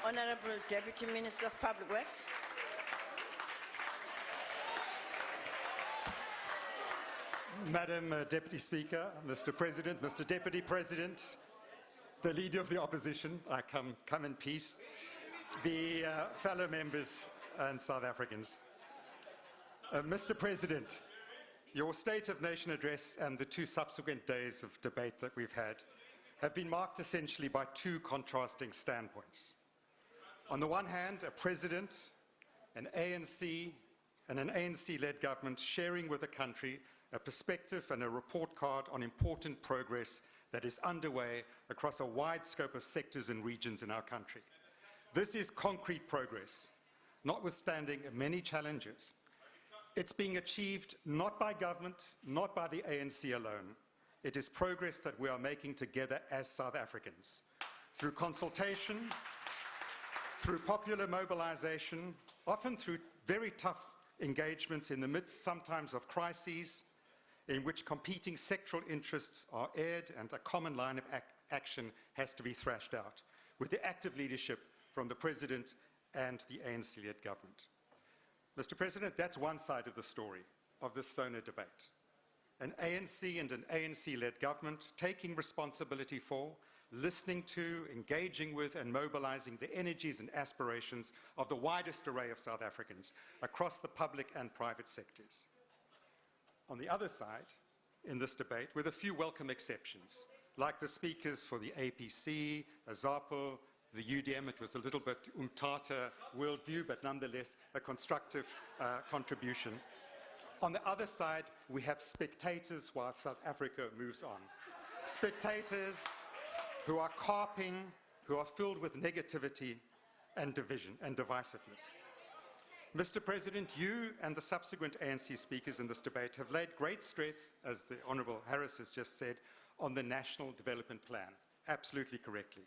Honourable Deputy Minister of Public Works. Madam Deputy Speaker, Mr. President, Mr. Deputy President, the Leader of the Opposition, I come in peace, the fellow members and South Africans. Mr. President, your State of Nation address and the two subsequent days of debate that we've had have been marked essentially by two contrasting standpoints. On the one hand, a President, an ANC, and an ANC-led government sharing with the country a perspective and a report card on important progress that is underway across a wide scope of sectors and regions in our country. This is concrete progress, notwithstanding many challenges. It's being achieved not by government, not by the ANC alone. It is progress that we are making together as South Africans, through consultation, through popular mobilization, often through very tough engagements in the midst sometimes of crises, in which competing sectoral interests are aired and a common line of action has to be thrashed out, with the active leadership from the President and the ANC-led government. Mr. President, that's one side of the story of this SONA debate. An ANC and an ANC-led government taking responsibility for, listening to, engaging with and mobilizing the energies and aspirations of the widest array of South Africans across the public and private sectors. On the other side, in this debate, with a few welcome exceptions, like the speakers for the APC, AZAPO, the UDM, it was a little bit umtata worldview, but nonetheless a constructive contribution. On the other side, we have spectators while South Africa moves on. Spectators who are carping, who are filled with negativity and division and divisiveness. Mr. President, you and the subsequent ANC speakers in this debate have laid great stress, as the Honourable Harris has just said, on the National Development Plan, absolutely correctly.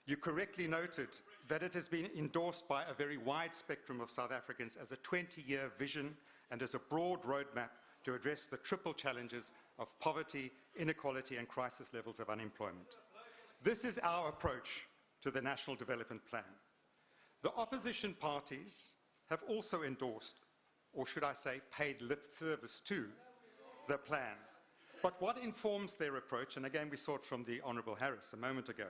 You correctly noted that it has been endorsed by a very wide spectrum of South Africans as a 20-year vision and as a broad roadmap to address the triple challenges of poverty, inequality and crisis levels of unemployment. This is our approach to the National Development Plan. The opposition parties have also endorsed, or should I say, paid lip service to the plan. But what informs their approach, and again we saw it from the Honourable Harris a moment ago,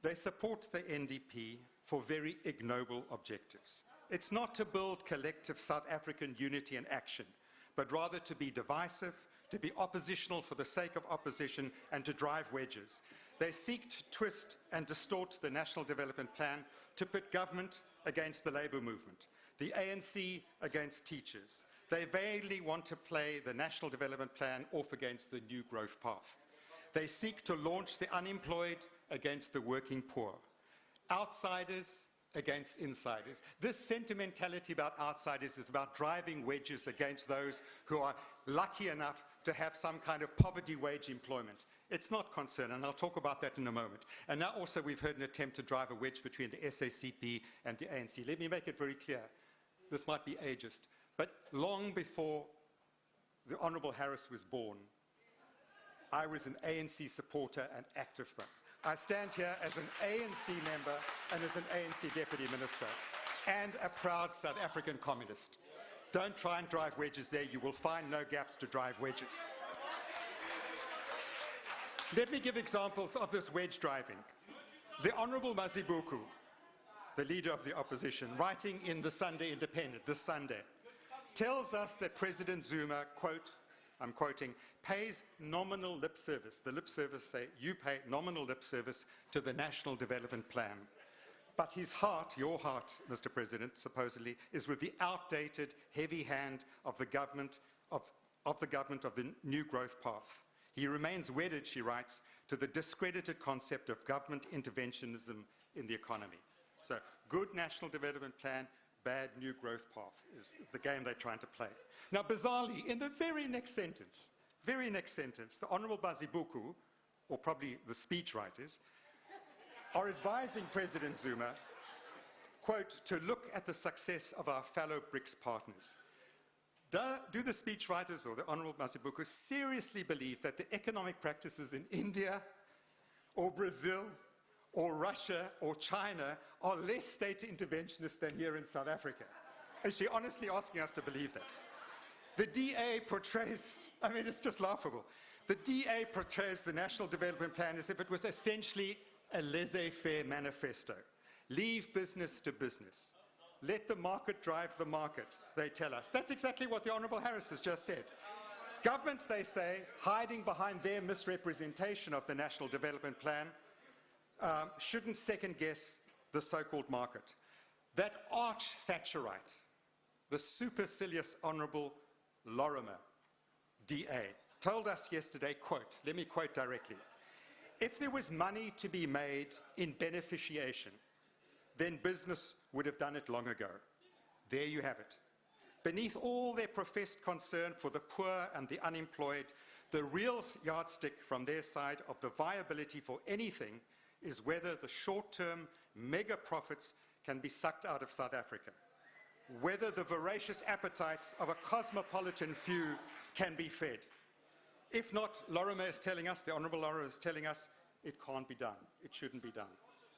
they support the NDP for very ignoble objectives. It's not to build collective South African unity and action, but rather to be divisive, to be oppositional for the sake of opposition, and to drive wedges. They seek to twist and distort the National Development Plan to pit government against the labour movement, the ANC against teachers. They vaguely want to play the National Development Plan off against the new growth path. They seek to launch the unemployed against the working poor, outsiders against insiders. This sentimentality about outsiders is about driving wedges against those who are lucky enough to have some kind of poverty wage employment. It's not concern, and I'll talk about that in a moment. And now also we've heard an attempt to drive a wedge between the SACP and the ANC. Let me make it very clear. This might be ageist, but long before the Honourable Harris was born, I was an ANC supporter and active one. I stand here as an ANC member and as an ANC Deputy Minister and a proud South African communist. Don't try and drive wedges there. You will find no gaps to drive wedges. Let me give examples of this wedge driving. The Honourable Mazibuko, the Leader of the Opposition, writing in the Sunday Independent this Sunday, tells us that President Zuma, quote, I'm quoting, pays nominal lip service. The lip service say, you pay nominal lip service to the National Development Plan. But his heart, your heart, Mr. President, supposedly, is with the outdated, heavy hand of the government of the new growth path. He remains wedded, she writes, to the discredited concept of government interventionism in the economy. So, good National Development Plan, bad new growth path is the game they're trying to play. Now, bizarrely, in the very next sentence, the Honourable Mazibuko, or probably the speechwriters, are advising President Zuma, quote, to look at the success of our fellow BRICS partners. Do the speechwriters or the Honourable Mazibuko seriously believe that the economic practices in India or Brazil or Russia or China are less state interventionist than here in South Africa. Is she honestly asking us to believe that? The DA portrays, I mean, it's just laughable. The DA portrays the National Development Plan as if it was essentially a laissez-faire manifesto. Leave business to business. Let the market drive the market, they tell us. That's exactly what the Honourable Harris has just said. Government, they say, hiding behind their misrepresentation of the National Development Plan, shouldn't second-guess the so-called market. That arch-Thatcherite, the supercilious Honourable Lorimer, DA, told us yesterday, quote, let me quote directly, if there was money to be made in beneficiation, then business would have done it long ago. There you have it. Beneath all their professed concern for the poor and the unemployed, the real yardstick from their side of the viability for anything is whether the short-term mega profits can be sucked out of South Africa, whether the voracious appetites of a cosmopolitan few can be fed. If not, Lorimer is telling us, the Honourable Lorimer is telling us, it can't be done. It shouldn't be done.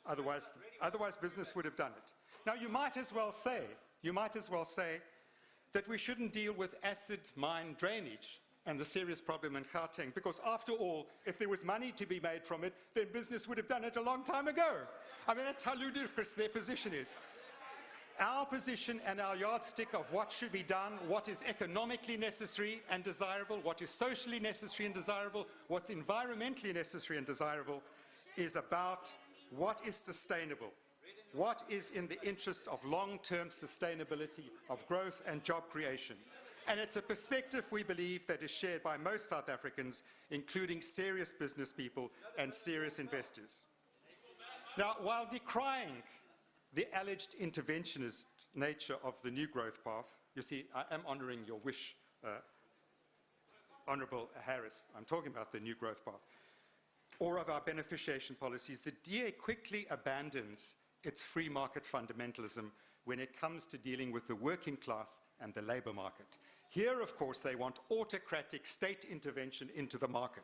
Otherwise business would have done it. Now, you might as well say that we shouldn't deal with acid mine drainage and the serious problem in Gauteng, because after all, if there was money to be made from it, then business would have done it a long time ago. I mean, that's how ludicrous their position is. Our position and our yardstick of what should be done, what is economically necessary and desirable, what is socially necessary and desirable, what's environmentally necessary and desirable, is about what is sustainable, what is in the interest of long-term sustainability of growth and job creation. And it's a perspective, we believe, that is shared by most South Africans, including serious business people and serious investors. Now, while decrying the alleged interventionist nature of the new growth path, you see, I am honouring your wish, Honourable Harris. I'm talking about the new growth path, or of our beneficiation policies. The DA quickly abandons its free market fundamentalism when it comes to dealing with the working class and the labour market. Here, of course, they want autocratic state intervention into the market.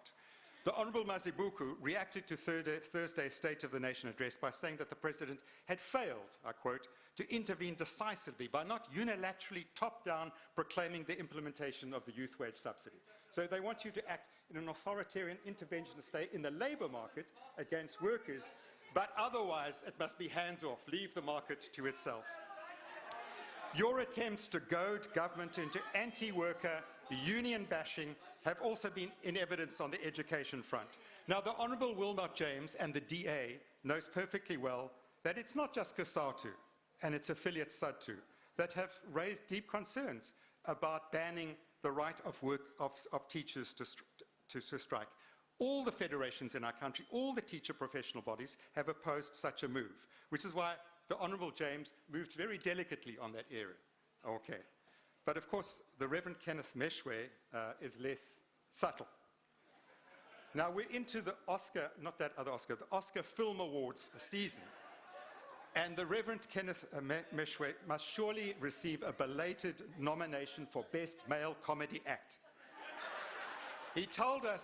The Honourable Mazibuko reacted to Thursday's State of the Nation address by saying that the President had failed, I quote, to intervene decisively by not unilaterally top-down proclaiming the implementation of the youth wage subsidy. So they want you to act in an authoritarian interventionist state in the labour market against workers, but otherwise it must be hands-off, leave the market to itself. Your attempts to goad government into anti-worker union bashing have also been in evidence on the education front. Now, the Honourable Wilmot James and the DA knows perfectly well that it's not just COSATU and its affiliate SUDTU that have raised deep concerns about banning the right of teachers to strike. All the federations in our country, all the teacher professional bodies have opposed such a move, which is why the Honourable James moved very delicately on that area. Okay. But of course, the Reverend Kenneth Meshwe is less subtle. Now we're into the Oscar, not that other Oscar, the Oscar Film Awards season. And the Reverend Kenneth Meshwe must surely receive a belated nomination for Best Male Comedy Act. He told us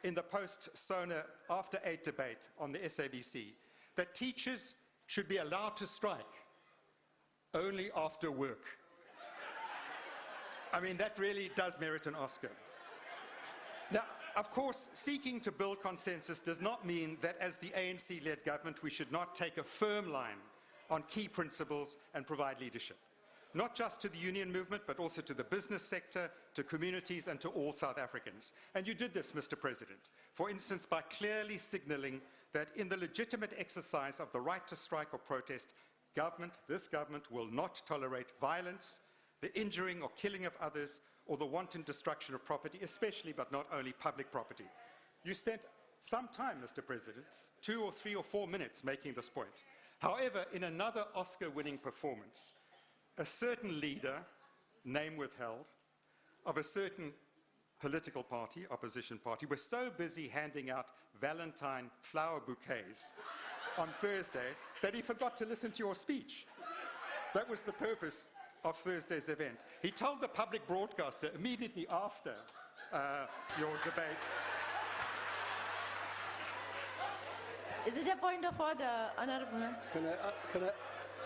in the post-SONA After 8 debate on the SABC that teachers should be allowed to strike only after work. I mean, that really does merit an Oscar. Now, of course, seeking to build consensus does not mean that as the ANC-led government we should not take a firm line on key principles and provide leadership. Not just to the union movement, but also to the business sector, to communities and to all South Africans. And you did this, Mr. President, for instance, by clearly signalling that in the legitimate exercise of the right to strike or protest, this government will not tolerate violence, the injuring or killing of others, or the wanton destruction of property, especially but not only public property. You spent some time, Mr. President, 2 or 3 or 4 minutes making this point. However, in another Oscar-winning performance, a certain leader, name withheld, of a certain political party, opposition party, was so busy handing out Valentine flower bouquets on Thursday that he forgot to listen to your speech. That was the purpose of Thursday's event. He told the public broadcaster immediately after your debate, Is it a point of order, Honorable Member?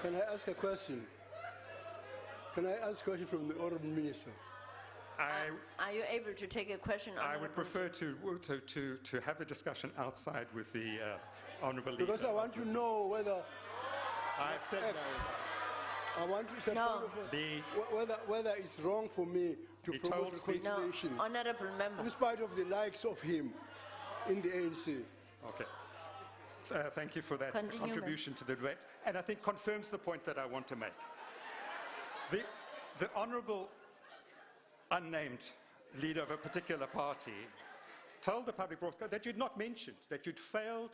Can I ask a question? Can I ask a question from the Honorable Minister? Are you able to take a question? I would prefer to have a discussion outside with the Honourable Leader. Because I want to know whether... I've said no. I want to say whether it's wrong for me to promote reconciliation. No, Honourable Member. In spite of the likes of him in the ANC. Okay. Thank you for that contribution to the debate, and I think confirms the point that I want to make. The Honourable unnamed leader of a particular party told the public broadcaster that you'd not mentioned, that you'd failed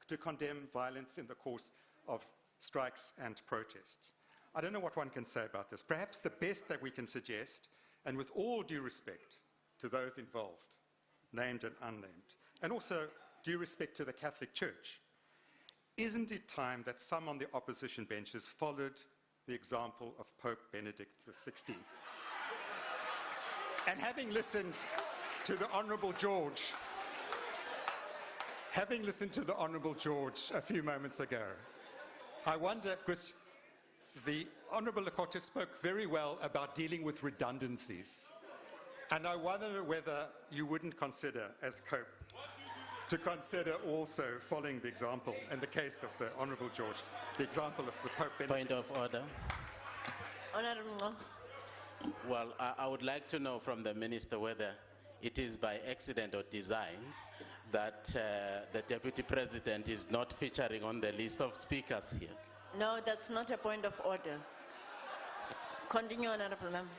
to condemn violence in the course of strikes and protests. I don't know what one can say about this. Perhaps the best that we can suggest, and with all due respect to those involved, named and unnamed, and also due respect to the Catholic Church, isn't it time that some on the opposition benches followed the example of Pope Benedict XVI? And having listened to the Honourable George, a few moments ago, I wonder, because the Honourable Lekota spoke very well about dealing with redundancies, and I wonder whether you wouldn't consider, as Pope, to consider also following the example, in the case of the Honourable George, the example of the Pope Benedict. Point of order. Honourable. Well, I would like to know from the Minister whether it is by accident or design that the Deputy President is not featuring on the list of speakers here. No, that's not a point of order. Continue, Honourable Member.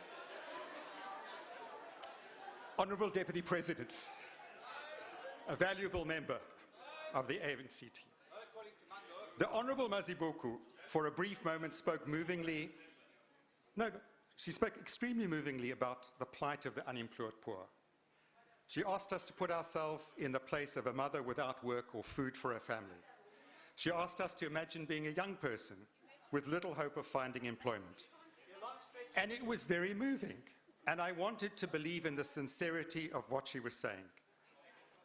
Honourable Deputy President, a valuable member of the ANC team. The Honourable Mazibuko, for a brief moment, spoke movingly. No, she spoke extremely movingly about the plight of the unemployed poor. She asked us to put ourselves in the place of a mother without work or food for her family. She asked us to imagine being a young person with little hope of finding employment. And it was very moving. And I wanted to believe in the sincerity of what she was saying.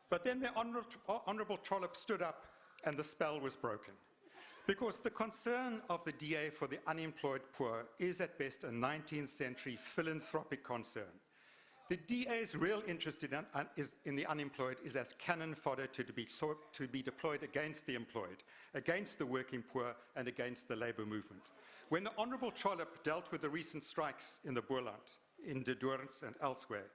But then the Honourable Trollop stood up and the spell was broken. Because the concern of the DA for the unemployed poor is at best a 19th century philanthropic concern. The DA's real interest in the unemployed is as cannon fodder to be deployed against the employed, against the working poor and against the labour movement. When the Honourable Trollop dealt with the recent strikes in the Boerland, in De Doorns and elsewhere,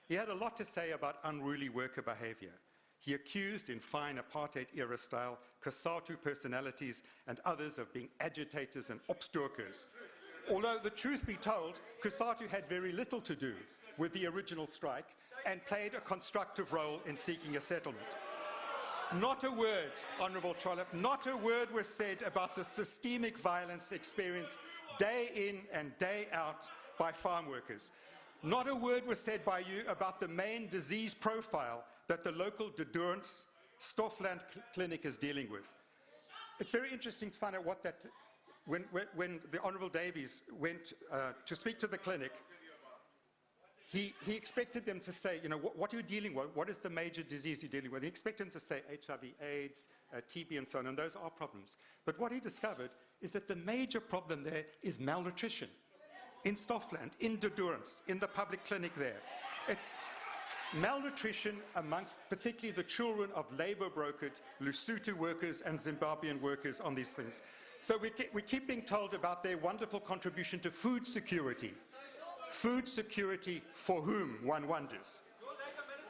he had a lot to say about unruly worker behaviour. He accused, in fine apartheid-era style, COSATU personalities and others of being agitators and opstorkers. Although, the truth be told, COSATU had very little to do with the original strike and played a constructive role in seeking a settlement. Not a word, Honourable Trollop, not a word was said about the systemic violence experienced day in and day out by farm workers. Not a word was said by you about the main disease profile that the local De Doorns Stoffland clinic is dealing with. It's very interesting to find out what that, when the Honourable Davies went to speak to the clinic, he expected them to say, you know, what are you dealing with? What is the major disease you're dealing with? He expected them to say HIV, AIDS, TB and so on, and those are problems. But what he discovered is that the major problem there is malnutrition. In Stoffland, in De Doorns, in the public clinic there. It's malnutrition amongst particularly the children of labour-brokered Lesotho workers and Zimbabwean workers on these things. So we keep being told about their wonderful contribution to food security. Food security for whom, one wonders.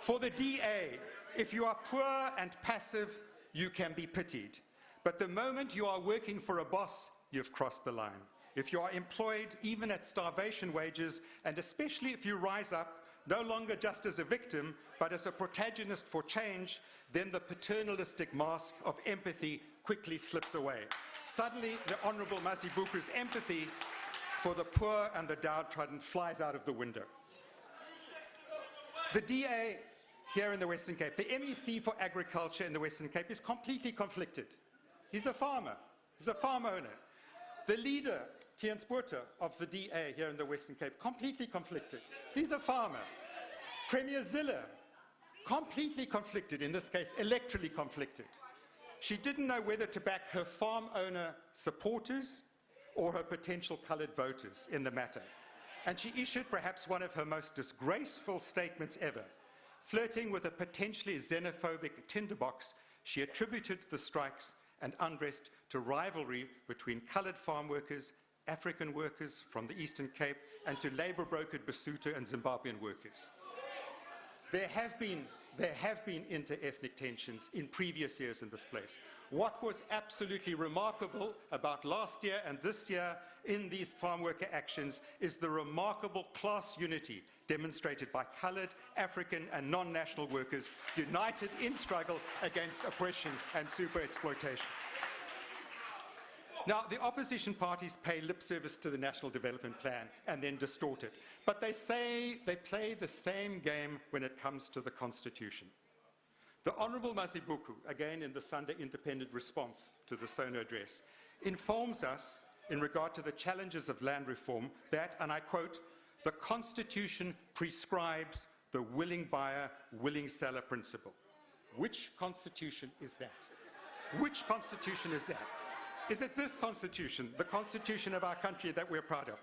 For the DA, if you are poor and passive, you can be pitied. But the moment you are working for a boss, you've crossed the line. If you are employed even at starvation wages, and especially if you rise up no longer just as a victim, but as a protagonist for change, then the paternalistic mask of empathy quickly slips away. Suddenly, the Honourable Mazibuko's empathy for the poor and the downtrodden flies out of the window. The DA here in the Western Cape, the MEC for Agriculture in the Western Cape is completely conflicted. He's a farmer. He's a farm owner. The leader, Tian Sporter, of the DA here in the Western Cape, completely conflicted. He's a farmer. Premier Zille, completely conflicted, in this case, electorally conflicted. She didn't know whether to back her farm owner supporters or her potential coloured voters in the matter. And she issued perhaps one of her most disgraceful statements ever. Flirting with a potentially xenophobic tinderbox, she attributed the strikes and unrest to rivalry between coloured farm workers, African workers from the Eastern Cape, and to labour-brokered Basotho and Zimbabwean workers. There have been inter-ethnic tensions in previous years in this place. What was absolutely remarkable about last year and this year in these farm worker actions is the remarkable class unity demonstrated by coloured, African and non-national workers united in struggle against oppression and super-exploitation. Now, the opposition parties pay lip service to the National Development Plan and then distort it. But they say they play the same game when it comes to the Constitution. The Honourable Mazibuko, again in the Sunday Independent response to the SONA address, informs us in regard to the challenges of land reform that, and I quote, the Constitution prescribes the willing buyer, willing seller principle. Which Constitution is that? Which Constitution is that? Is it this Constitution, the Constitution of our country that we're proud of?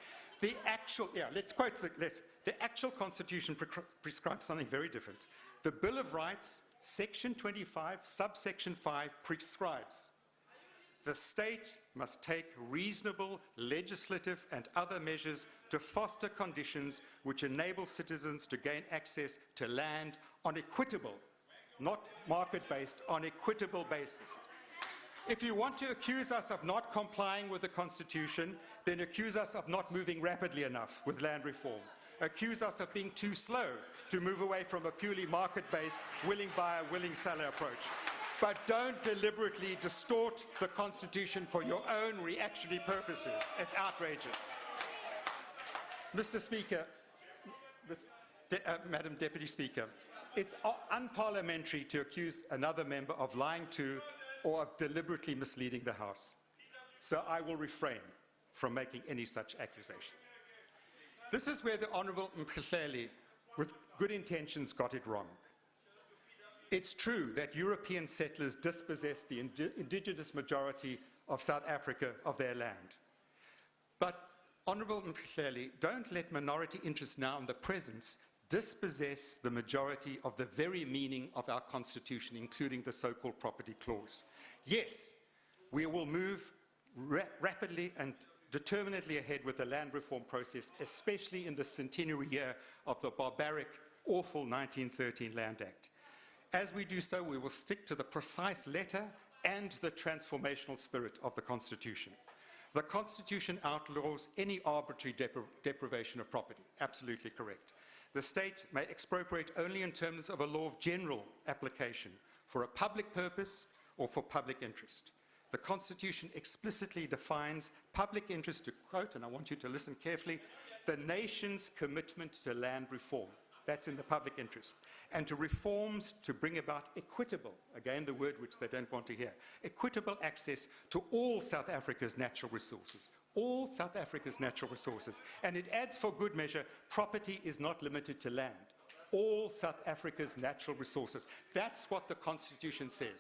The actual, let's quote the actual Constitution prescribes something very different. The Bill of Rights, Section 25, subsection 5, prescribes the state must take reasonable legislative and other measures to foster conditions which enable citizens to gain access to land on equitable, not market-based, on equitable basis. If you want to accuse us of not complying with the Constitution, then accuse us of not moving rapidly enough with land reform. Accuse us of being too slow to move away from a purely market-based, willing buyer, willing seller approach. But don't deliberately distort the Constitution for your own reactionary purposes. It's outrageous. Mr. Speaker, Madam Deputy Speaker, it's unparliamentary to accuse another member of lying to or of deliberately misleading the House. So I will refrain from making any such accusation. This is where the Honourable Mkhihleli, with good intentions, got it wrong. It's true that European settlers dispossessed the indigenous majority of South Africa of their land. But, Honourable Mkhihleli, don't let minority interests now in the present dispossess the majority of the very meaning of our Constitution, including the so-called property clause. Yes, we will move rapidly and determinedly ahead with the land reform process, especially in the centenary year of the barbaric, awful 1913 Land Act. As we do so, we will stick to the precise letter and the transformational spirit of the Constitution. The Constitution outlaws any arbitrary deprivation of property. Absolutely correct. The state may expropriate only in terms of a law of general application for a public purpose or for public interest. The Constitution explicitly defines public interest to quote, and I want you to listen carefully, the nation's commitment to land reform. That's in the public interest. And to reforms to bring about equitable, again the word which they don't want to hear, equitable access to all South Africa's natural resources. All South Africa's natural resources. And it adds for good measure, property is not limited to land. All South Africa's natural resources. That's what the Constitution says.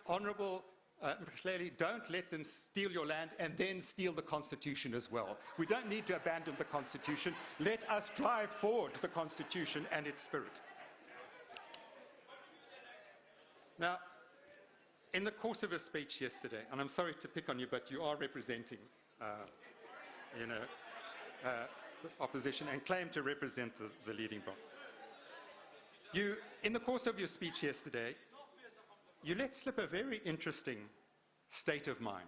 Honourable Mkhihleli, don't let them steal your land and then steal the Constitution as well. We don't need to abandon the Constitution. Let us drive forward the Constitution and its spirit. Now, in the course of a speech yesterday, and I'm sorry to pick on you, but you are representing, opposition and claim to represent the leading bloc. In the course of your speech yesterday, you let slip a very interesting state of mind.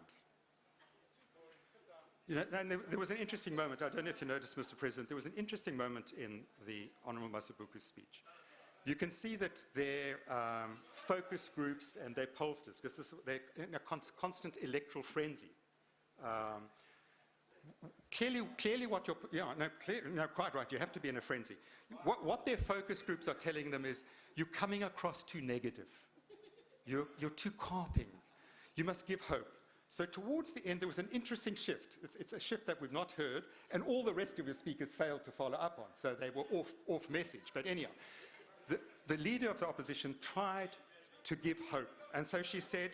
And there was an interesting moment, I don't know if you noticed, Mr. President, there was an interesting moment in the Honourable Mazibuko's speech. You can see that their focus groups and their pollsters, because they're in a constant electoral frenzy. Clearly what you're, quite right, you have to be in a frenzy. What their focus groups are telling them is, you're coming across too negative. You're too carping. You must give hope. So towards the end, there was an interesting shift. It's a shift that we've not heard, and all the rest of your speakers failed to follow up on. So they were off message. But anyhow, the leader of the opposition tried to give hope. And so she said,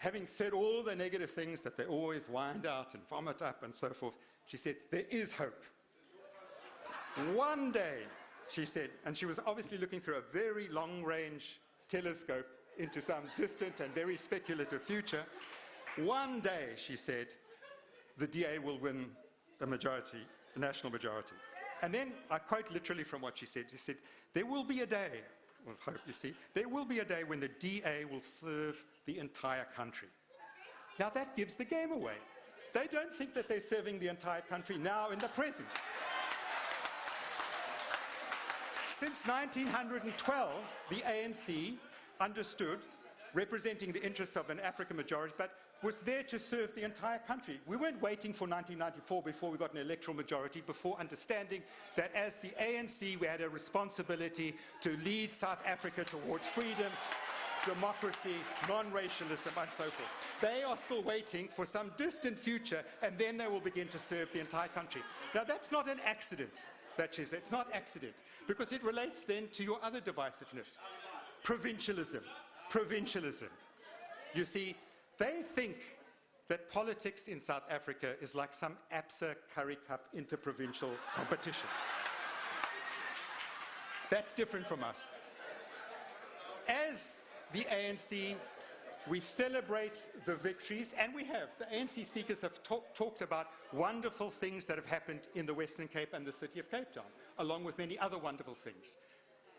having said all the negative things that they always wind out and vomit up and so forth, she said, there is hope. One day, she said, and she was obviously looking through a very long-range telescope into some distant and very speculative future. One day, she said, the DA will win a majority, a national majority. And then, I quote literally from what she said, there will be a day, well, hope you see, there will be a day when the DA will serve the entire country. Now that gives the game away. They don't think that they're serving the entire country now in the present. Since 1912, the ANC understood, representing the interests of an African majority, but was there to serve the entire country. We weren't waiting for 1994 before we got an electoral majority, before understanding that as the ANC we had a responsibility to lead South Africa towards freedom, democracy, non-racialism and so forth. They are still waiting for some distant future, and then they will begin to serve the entire country. Now that's not an accident, that is, it's not accident, because it relates then to your other divisiveness. Provincialism. Provincialism. You see, they think that politics in South Africa is like some ABSA Curry Cup interprovincial competition. That's different from us. As the ANC, we celebrate the victories, and we have. The ANC speakers have talked about wonderful things that have happened in the Western Cape and the city of Cape Town, along with many other wonderful things.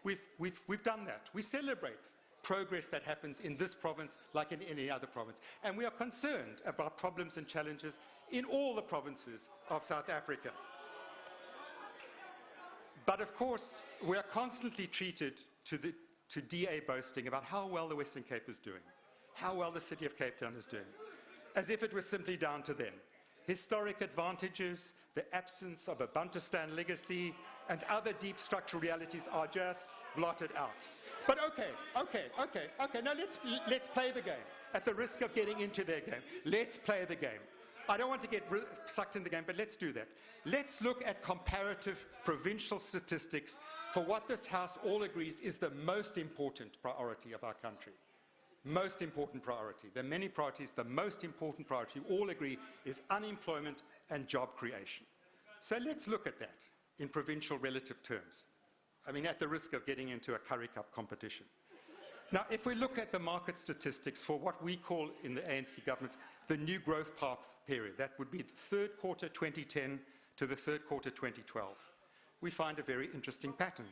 We've done that. We celebrate progress that happens in this province like in any other province. And we are concerned about problems and challenges in all the provinces of South Africa. But of course, we are constantly treated to DA boasting about how well the Western Cape is doing, how well the city of Cape Town is doing, as if it was simply down to them. Historic advantages, the absence of a Bantustan legacy, and other deep structural realities are just blotted out. But okay, now let's play the game. At the risk of getting into their game, let's play the game. I don't want to get sucked in the game, but let's do that. Let's look at comparative provincial statistics for what this House all agrees is the most important priority of our country. Most important priority. There are many priorities. The most important priority, we all agree, is unemployment and job creation. So let's look at that in provincial relative terms. I mean, at the risk of getting into a curry cup competition. Now, if we look at the market statistics for what we call in the ANC government the new growth path period, that would be the third quarter 2010 to the third quarter 2012, we find a very interesting pattern.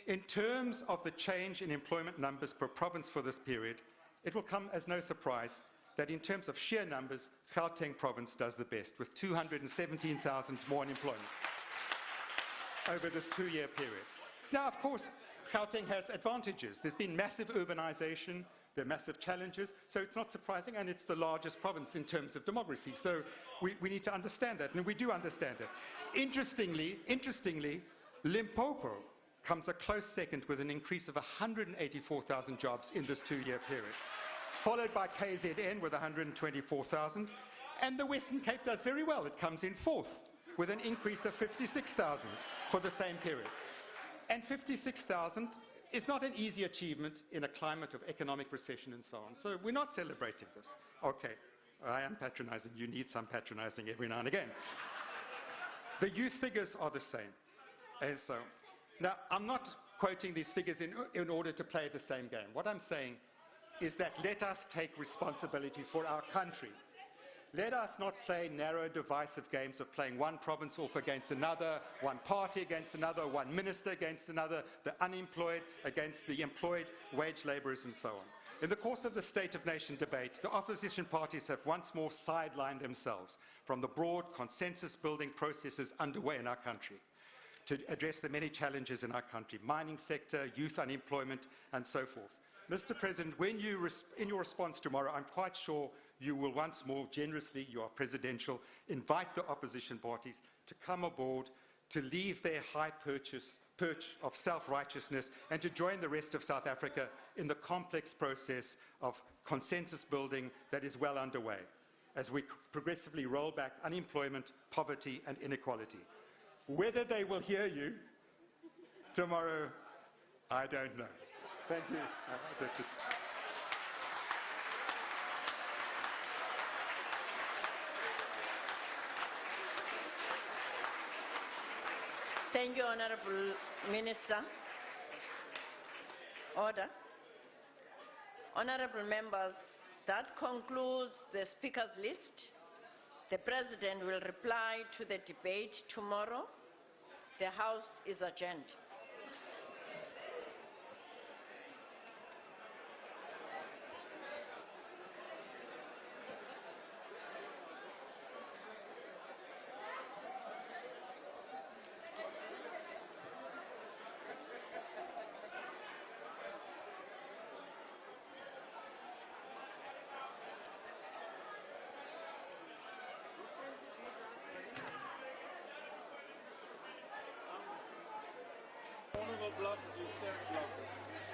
In terms of the change in employment numbers per province for this period, it will come as no surprise that in terms of sheer numbers, Gauteng province does the best, with 217,000 more unemployment over this 2-year period. Now, of course, Gauteng has advantages. There's been massive urbanization, there are massive challenges, so it's not surprising, and it's the largest province in terms of demography. So we need to understand that, and we do understand that. Interestingly, Limpopo comes a close second with an increase of 184,000 jobs in this 2-year period, followed by KZN with 124,000, and the Western Cape does very well. It comes in fourth with an increase of 56,000 for the same period. And 56,000 is not an easy achievement in a climate of economic recession and so on. So we're not celebrating this. Okay, I am patronizing. You need some patronizing every now and again. The youth figures are the same. And so, now, I'm not quoting these figures in order to play the same game. What I'm saying is that let us take responsibility for our country. Let us not play narrow, divisive games of playing one province off against another, one party against another, one minister against another, the unemployed against the employed, wage laborers, and so on. In the course of the State of Nation debate, the opposition parties have once more sidelined themselves from the broad consensus-building processes underway in our country to address the many challenges in our country, mining sector, youth unemployment, and so forth. Mr. President, when in your response tomorrow, I'm quite sure you will once more generously, you are presidential, invite the opposition parties to come aboard, to leave their high perch of self-righteousness, and to join the rest of South Africa in the complex process of consensus building that is well underway, as we progressively roll back unemployment, poverty, and inequality. Whether they will hear you tomorrow, I don't know. Thank you. Thank you, Honorable Minister. Order. Honorable members, that concludes the speakers list. The President will reply to the debate tomorrow. The House is adjourned. Honorable Block, you stand block.